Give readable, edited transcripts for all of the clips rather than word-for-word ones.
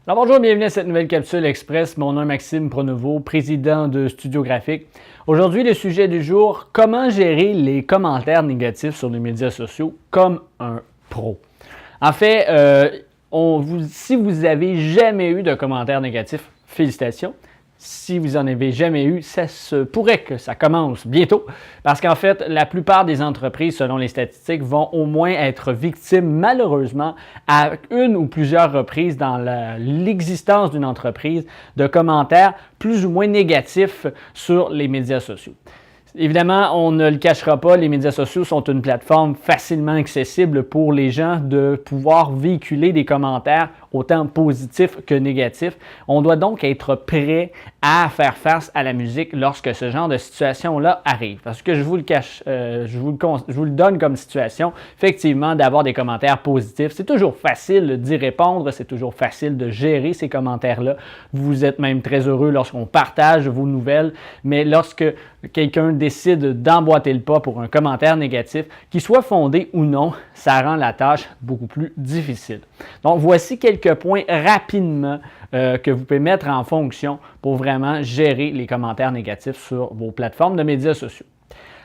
Alors bonjour, bienvenue à cette nouvelle capsule express. Mon nom est Maxime Pronovo, président de Studio Graphique. Aujourd'hui, le sujet du jour, comment gérer les commentaires négatifs sur les médias sociaux comme un pro. En fait, si vous n'avez jamais eu de commentaires négatifs, félicitations. Si vous n'en avez jamais eu, ça se pourrait que ça commence bientôt parce qu'en fait, la plupart des entreprises, selon les statistiques, vont au moins être victimes, malheureusement, à une ou plusieurs reprises dans l'existence d'une entreprise, de commentaires plus ou moins négatifs sur les médias sociaux. Évidemment, on ne le cachera pas, les médias sociaux sont une plateforme facilement accessible pour les gens de pouvoir véhiculer des commentaires autant positifs que négatifs. On doit donc être prêt à faire face à la musique lorsque ce genre de situation-là arrive. Parce que je vous le cache, je vous le donne comme situation, effectivement, d'avoir des commentaires positifs. C'est toujours facile d'y répondre, c'est toujours facile de gérer ces commentaires-là. Vous êtes même très heureux lorsqu'on partage vos nouvelles, mais lorsque quelqu'un décide d'emboîter le pas pour un commentaire négatif, qu'il soit fondé ou non, ça rend la tâche beaucoup plus difficile. Donc, voici quelques points rapidement que vous pouvez mettre en fonction pour vraiment gérer les commentaires négatifs sur vos plateformes de médias sociaux.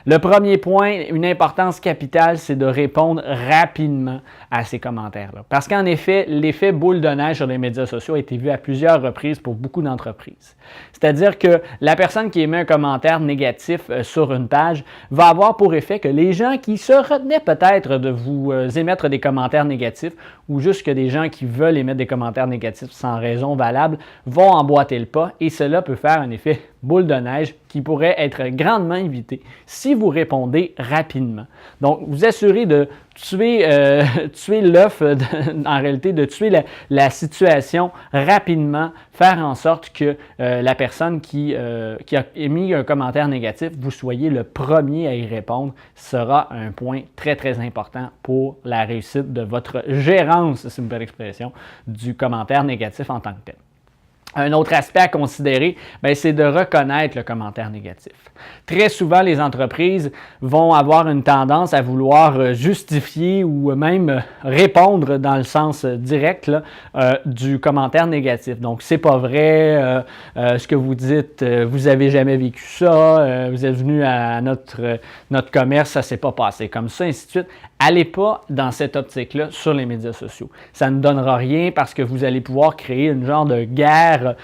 Le premier point, une importance capitale, c'est de répondre rapidement à ces commentaires-là. Parce qu'en effet, l'effet boule de neige sur les médias sociaux a été vu à plusieurs reprises pour beaucoup d'entreprises. C'est-à-dire que la personne qui émet un commentaire négatif sur une page va avoir pour effet que les gens qui se retenaient peut-être de vous émettre des commentaires négatifs ou juste que des gens qui veulent émettre des commentaires négatifs sans raison valable vont emboîter le pas et cela peut faire un effet boule de neige qui pourrait être grandement évité si vous répondez rapidement. Donc, vous assurez de tuer l'œuf, en réalité, de tuer la situation rapidement, faire en sorte que la personne qui a émis un commentaire négatif, vous soyez le premier à y répondre, sera un point très, très important pour la réussite de votre gérance, c'est une belle expression, du commentaire négatif en tant que tel. Un autre aspect à considérer, c'est de reconnaître le commentaire négatif. Très souvent, les entreprises vont avoir une tendance à vouloir justifier ou même répondre dans le sens direct du commentaire négatif. Donc, c'est pas vrai, ce que vous dites, vous n'avez jamais vécu ça, vous êtes venu à notre commerce, ça ne s'est pas passé comme ça, ainsi de suite. Allez pas dans cette optique-là sur les médias sociaux. Ça ne donnera rien parce que vous allez pouvoir créer une genre de guerre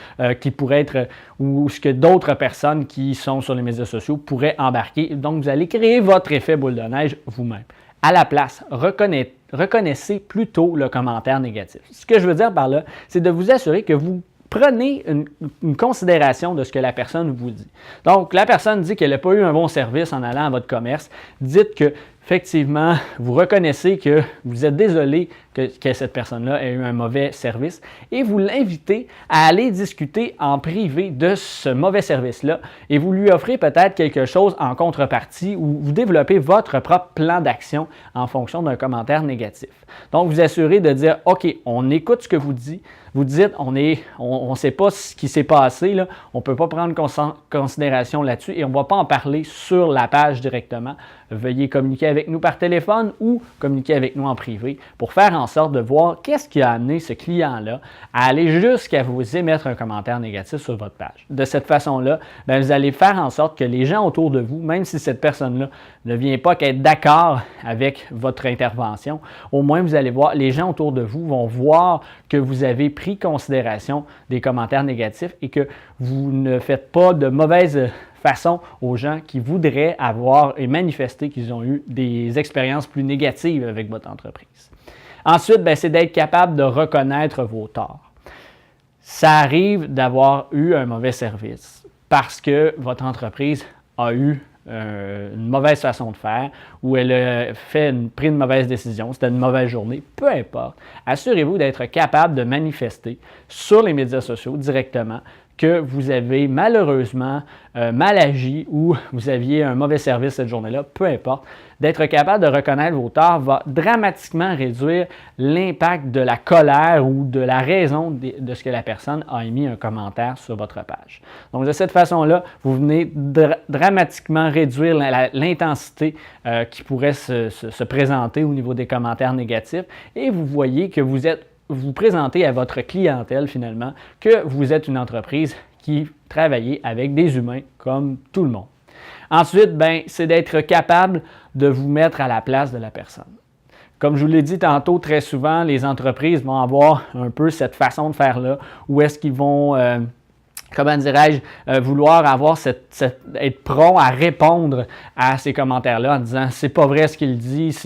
qui pourrait être, ou ce que d'autres personnes qui sont sur les médias sociaux pourraient embarquer. Donc, vous allez créer votre effet boule de neige vous-même. À la place, reconnaissez plutôt le commentaire négatif. Ce que je veux dire par là, c'est de vous assurer que vous prenez une considération de ce que la personne vous dit. Donc, la personne dit qu'elle n'a pas eu un bon service en allant à votre commerce. Dites que effectivement, vous reconnaissez que vous êtes désolé que cette personne-là ait eu un mauvais service et vous l'invitez à aller discuter en privé de ce mauvais service-là et vous lui offrez peut-être quelque chose en contrepartie ou vous développez votre propre plan d'action en fonction d'un commentaire négatif. Donc, vous assurez de dire « OK, on écoute ce que vous dites. Vous dites, on ne sait pas ce qui s'est passé, là. On ne peut pas prendre considération là-dessus et on ne va pas en parler sur la page directement. Veuillez communiquer avec nous par téléphone ou communiquer avec nous en privé pour faire en sorte de voir qu'est-ce qui a amené ce client-là à aller jusqu'à vous émettre un commentaire négatif sur votre page. De cette façon-là, vous allez faire en sorte que les gens autour de vous, même si cette personne-là ne vient pas qu'être d'accord avec votre intervention, au moins vous allez voir, les gens autour de vous vont voir que vous avez pris considération des commentaires négatifs et que vous ne faites pas de mauvaise façon aux gens qui voudraient avoir et manifester qu'ils ont eu des expériences plus négatives avec votre entreprise. Ensuite, c'est d'être capable de reconnaître vos torts. Ça arrive d'avoir eu un mauvais service parce que votre entreprise a eu une mauvaise façon de faire ou elle a pris une mauvaise décision, c'était une mauvaise journée, peu importe. Assurez-vous d'être capable de manifester sur les médias sociaux directement que vous avez malheureusement mal agi ou vous aviez un mauvais service cette journée-là, peu importe, d'être capable de reconnaître vos torts va dramatiquement réduire l'impact de la colère ou de la raison de ce que la personne a émis un commentaire sur votre page. Donc, de cette façon-là, vous venez dramatiquement réduire l'intensité qui pourrait se présenter au niveau des commentaires négatifs et vous voyez que vous êtes vous présenter à votre clientèle finalement que vous êtes une entreprise qui travaille avec des humains comme tout le monde. Ensuite, c'est d'être capable de vous mettre à la place de la personne. Comme je vous l'ai dit tantôt, très souvent, les entreprises vont avoir un peu cette façon de faire-là, où est-ce qu'ils vont, vouloir avoir être prompt à répondre à ces commentaires-là en disant « c'est pas vrai ce qu'il dit,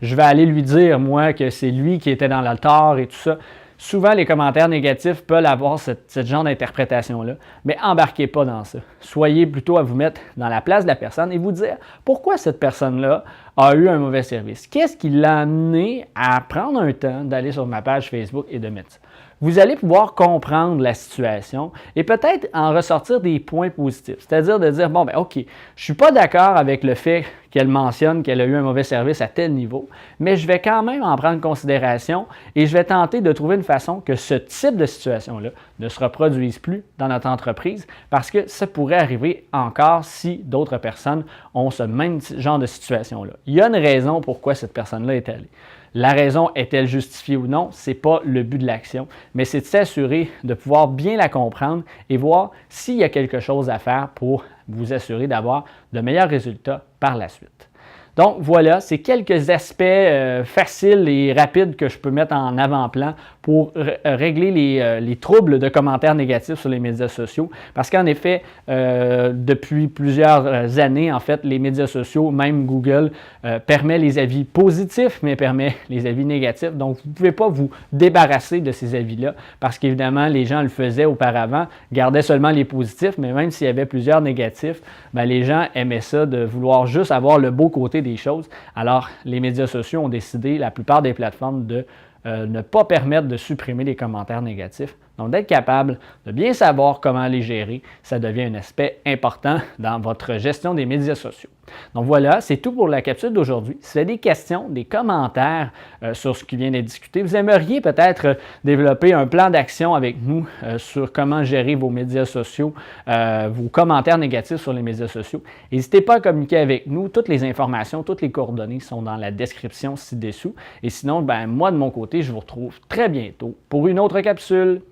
je vais aller lui dire, moi, que c'est lui qui était dans le tort et tout ça ». Souvent, les commentaires négatifs peuvent avoir ce genre d'interprétation-là, mais embarquez pas dans ça. Soyez plutôt à vous mettre dans la place de la personne et vous dire pourquoi cette personne-là a eu un mauvais service. Qu'est-ce qui l'a amené à prendre un temps d'aller sur ma page Facebook et de mettre ça? Vous allez pouvoir comprendre la situation et peut-être en ressortir des points positifs. C'est-à-dire de dire, OK, je ne suis pas d'accord avec le fait qu'elle mentionne qu'elle a eu un mauvais service à tel niveau, mais je vais quand même en prendre considération et je vais tenter de trouver une façon que ce type de situation-là ne se reproduise plus dans notre entreprise parce que ça pourrait arriver encore si d'autres personnes ont ce même genre de situation-là. Il y a une raison pourquoi cette personne-là est allée. La raison est-elle justifiée ou non? Ce n'est pas le but de l'action, mais c'est de s'assurer de pouvoir bien la comprendre et voir s'il y a quelque chose à faire pour vous assurer d'avoir de meilleurs résultats par la suite. Donc voilà, c'est quelques aspects faciles et rapides que je peux mettre en avant-plan pour régler les troubles de commentaires négatifs sur les médias sociaux. Parce qu'en effet, depuis plusieurs années, en fait, les médias sociaux, même Google, permet les avis positifs, mais permet les avis négatifs. Donc, vous ne pouvez pas vous débarrasser de ces avis-là parce qu'évidemment, les gens le faisaient auparavant, gardaient seulement les positifs, mais même s'il y avait plusieurs négatifs, les gens aimaient ça de vouloir juste avoir le beau côté des choses. Alors, les médias sociaux ont décidé, la plupart des plateformes, de ne pas permettre de supprimer les commentaires négatifs. Donc, d'être capable de bien savoir comment les gérer, ça devient un aspect important dans votre gestion des médias sociaux. Donc voilà, c'est tout pour la capsule d'aujourd'hui. Si vous avez des questions, des commentaires sur ce qui vient d'être discuté, vous aimeriez peut-être développer un plan d'action avec nous sur comment gérer vos médias sociaux, vos commentaires négatifs sur les médias sociaux, n'hésitez pas à communiquer avec nous. Toutes les informations, toutes les coordonnées sont dans la description ci-dessous. Et sinon, moi de mon côté, je vous retrouve très bientôt pour une autre capsule.